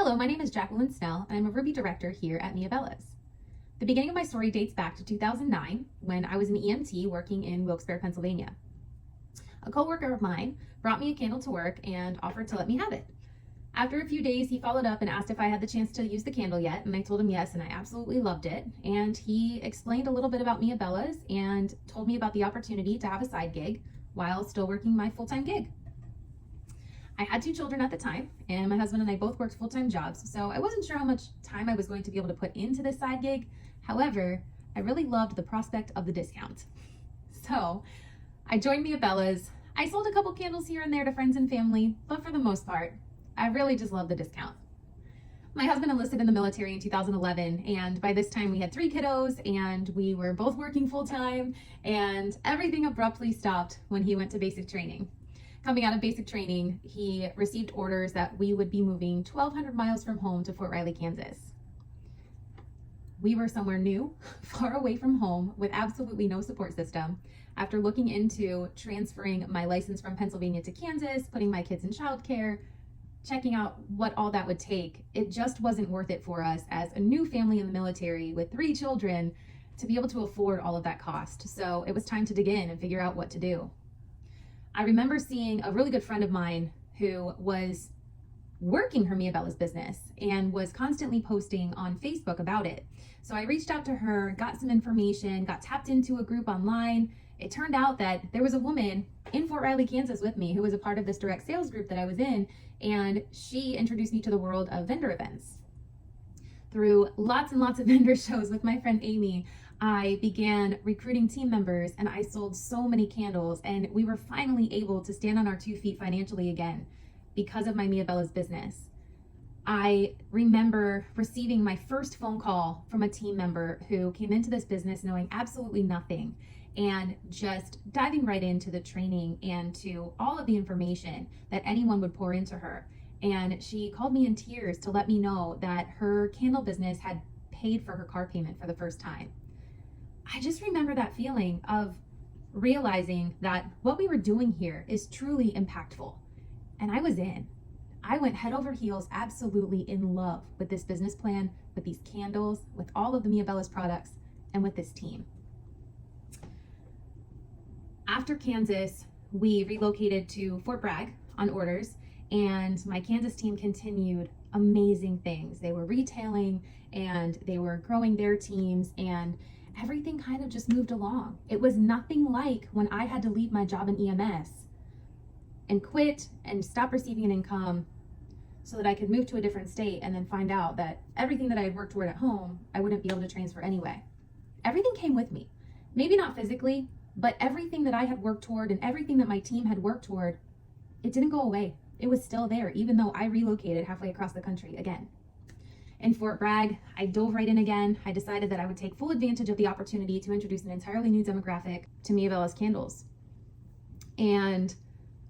Hello, my name is Jacquelyn Snell, and I'm a Ruby Director here at Mia Bellas. The beginning of my story dates back to 2009 when I was an EMT working in Wilkes-Barre, Pennsylvania. A coworker of mine brought me a candle to work and offered to let me have it. After a few days, he followed up and asked if I had the chance to use the candle yet, and I told him yes, and I absolutely loved it. And he explained a little bit about Mia Bellas and told me about the opportunity to have a side gig while still working my full-time gig. I had 2 children at the time, and my husband and I both worked full-time jobs, so I wasn't sure how much time I was going to be able to put into this side gig. However, I really loved the prospect of the discount. So I joined Mia Bellas. I sold a couple candles here and there to friends and family, but for the most part, I really just loved the discount. My husband enlisted in the military in 2011, and by this time we had 3 kiddos, and we were both working full-time, and everything abruptly stopped when he went to basic training. Coming out of basic training, he received orders that we would be moving 1,200 miles from home to Fort Riley, Kansas. We were somewhere new, far away from home, with absolutely no support system. After looking into transferring my license from Pennsylvania to Kansas, putting my kids in childcare, checking out what all that would take, it just wasn't worth it for us as a new family in the military with 3 children to be able to afford all of that cost. So it was time to dig in and figure out what to do. I remember seeing a really good friend of mine who was working her Mia Bellas business and was constantly posting on Facebook about it. So I reached out to her, got some information, got tapped into a group online. It turned out that there was a woman in Fort Riley, Kansas with me who was a part of this direct sales group that I was in, and she introduced me to the world of vendor events. Through lots and lots of vendor shows with my friend Amy, I began recruiting team members, and I sold so many candles, and we were finally able to stand on our 2 feet financially again because of my Mia Bellas business. I remember receiving my first phone call from a team member who came into this business knowing absolutely nothing and just diving right into the training and to all of the information that anyone would pour into her. And she called me in tears to let me know that her candle business had paid for her car payment for the first time. I just remember that feeling of realizing that what we were doing here is truly impactful. And I was in. I went head over heels, absolutely in love with this business plan, with these candles, with all of the Mia Bellas products, and with this team. After Kansas, we relocated to Fort Bragg on orders, and my Kansas team continued amazing things. They were retailing and they were growing their teams, and everything kind of just moved along. It was nothing like when I had to leave my job in EMS and quit and stop receiving an income so that I could move to a different state and then find out that everything that I had worked toward at home, I wouldn't be able to transfer anyway. Everything came with me. Maybe not physically, but everything that I had worked toward and everything that my team had worked toward, it didn't go away. It was still there, even though I relocated halfway across the country again. In Fort Bragg, I dove right in again. I decided that I would take full advantage of the opportunity to introduce an entirely new demographic to Mia Bellas candles. And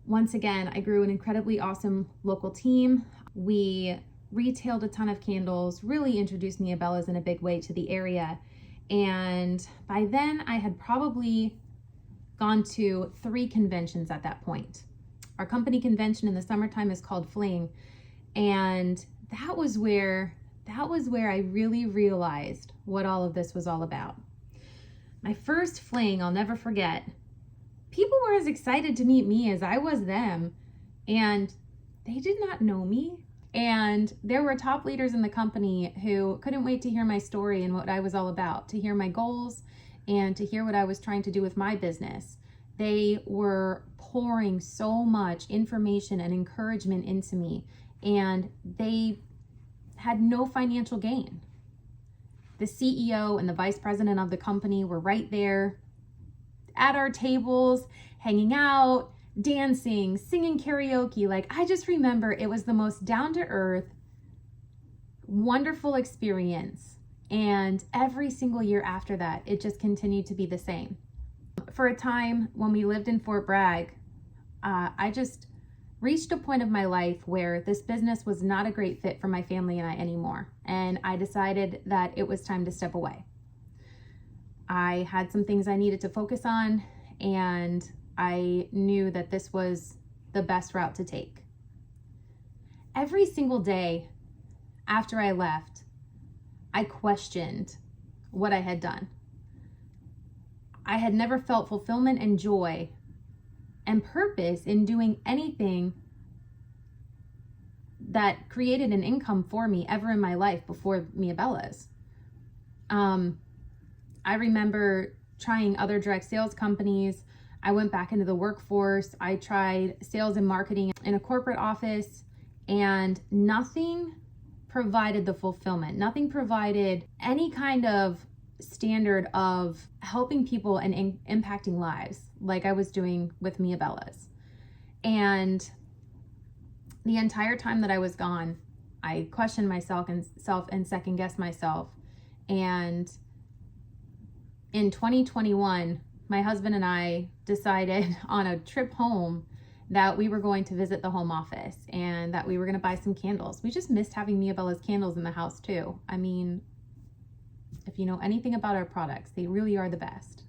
once again, I grew an incredibly awesome local team. We retailed a ton of candles, really introduced Mia Bellas in a big way to the area. And by then I had probably gone to 3 conventions at that point. Our company convention in the summertime is called Fling. And that was where I really realized what all of this was all about. My first Fling, I'll never forget. People were as excited to meet me as I was them, and they did not know me. And there were top leaders in the company who couldn't wait to hear my story and what I was all about, to hear my goals and to hear what I was trying to do with my business. They were pouring so much information and encouragement into me, and they had no financial gain. The CEO and the vice president of the company were right there at our tables, hanging out, dancing, singing karaoke. Like, I just remember it was the most down-to-earth, wonderful experience. And every single year after that, it just continued to be the same. For a time when we lived in Fort Bragg, I just reached a point of my life where this business was not a great fit for my family and I anymore. And I decided that it was time to step away. I had some things I needed to focus on, and I knew that this was the best route to take. Every single day, after I left, I questioned what I had done. I had never felt fulfillment and joy and purpose in doing anything that created an income for me ever in my life before Mia Bella's. I remember trying other direct sales companies. I went back into the workforce. I tried sales and marketing in a corporate office, and nothing provided the fulfillment. Nothing provided any kind of standard of helping people and impacting lives like I was doing with Mia Bella's. And the entire time that I was gone, I questioned myself and second guessed myself. And in 2021, my husband and I decided on a trip home that we were going to visit the home office and that we were going to buy some candles. We just missed having Mia Bella's candles in the house too. I mean, if you know anything about our products, they really are the best.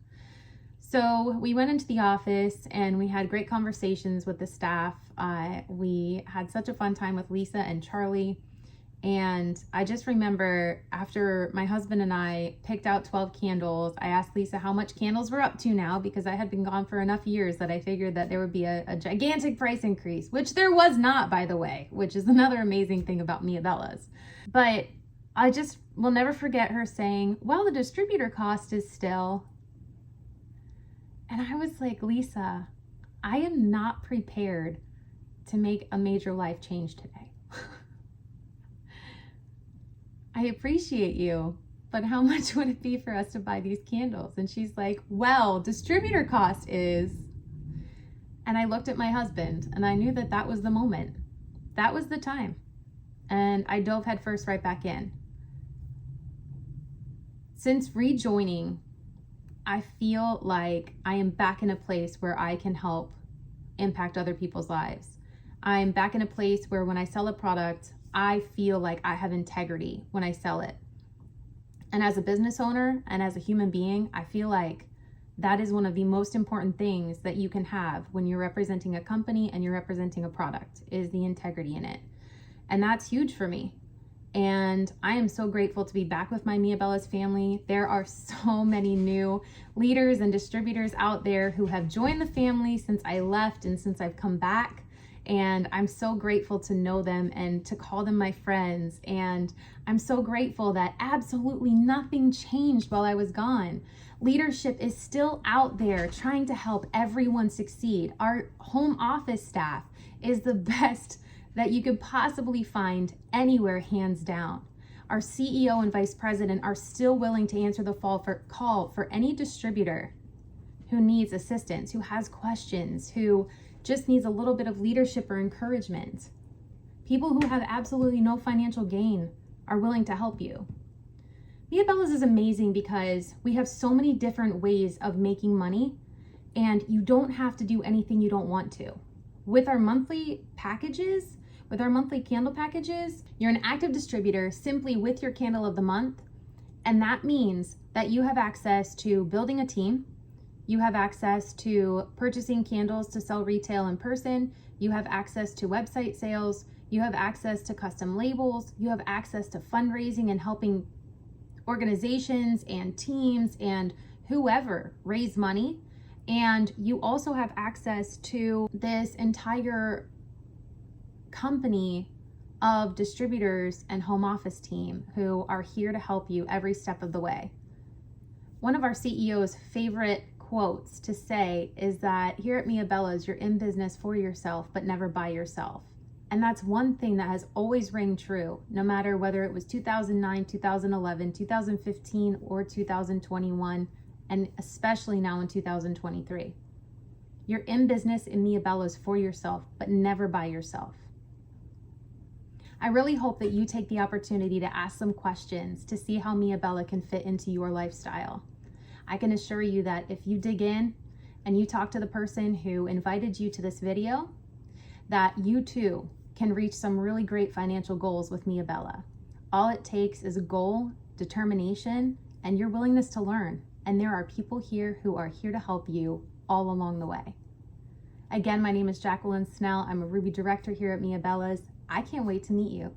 So we went into the office and we had great conversations with the staff. We had such a fun time with Lisa and Charlie. And I just remember after my husband and I picked out 12 candles, I asked Lisa how much candles we're up to now, because I had been gone for enough years that I figured that there would be a gigantic price increase, which there was not, by the way, which is another amazing thing about Mia Bella's. But I just will never forget her saying, well, the distributor cost is still. And I was like, Lisa, I am not prepared to make a major life change today. I appreciate you, but how much would it be for us to buy these candles? And she's like, well, distributor cost is. And I looked at my husband and I knew that that was the moment. That was the time. And I dove headfirst right back in. Since rejoining, I feel like I am back in a place where I can help impact other people's lives. I'm back in a place where when I sell a product, I feel like I have integrity when I sell it. And as a business owner and as a human being, I feel like that is one of the most important things that you can have when you're representing a company and you're representing a product, is the integrity in it. And that's huge for me. And I am so grateful to be back with my Mia Bella's family. There are so many new leaders and distributors out there who have joined the family since I left and since I've come back. And I'm so grateful to know them and to call them my friends. And I'm so grateful that absolutely nothing changed while I was gone. Leadership is still out there trying to help everyone succeed. Our home office staff is the best that you could possibly find anywhere, hands down. Our CEO and vice president are still willing to answer the call for any distributor who needs assistance, who has questions, who just needs a little bit of leadership or encouragement. People who have absolutely no financial gain are willing to help you. Mia Bella's is amazing because we have so many different ways of making money, and you don't have to do anything you don't want to. With our monthly packages, with our monthly candle packages, you're an active distributor simply with your candle of the month, and that means that you have access to building a team. You have access to purchasing candles to sell retail in person. You have access to website sales. You have access to custom labels. You have access to fundraising and helping organizations and teams and whoever raise money. And you also have access to this entire company of distributors and home office team who are here to help you every step of the way. One of our CEO's favorite quotes to say is that here at Mia Bella's, you're in business for yourself, but never by yourself. And that's one thing that has always rang true, no matter whether it was 2009, 2011, 2015, or 2021, and especially now in 2023. You're in business in Mia Bella's for yourself, but never by yourself. I really hope that you take the opportunity to ask some questions to see how Mia Bella can fit into your lifestyle. I can assure you that if you dig in and you talk to the person who invited you to this video, that you too can reach some really great financial goals with Mia Bella. All it takes is a goal, determination, and your willingness to learn. And there are people here who are here to help you all along the way. Again, my name is Jacquelyn Snell. I'm a Ruby Director here at Mia Bella's. I can't wait to meet you.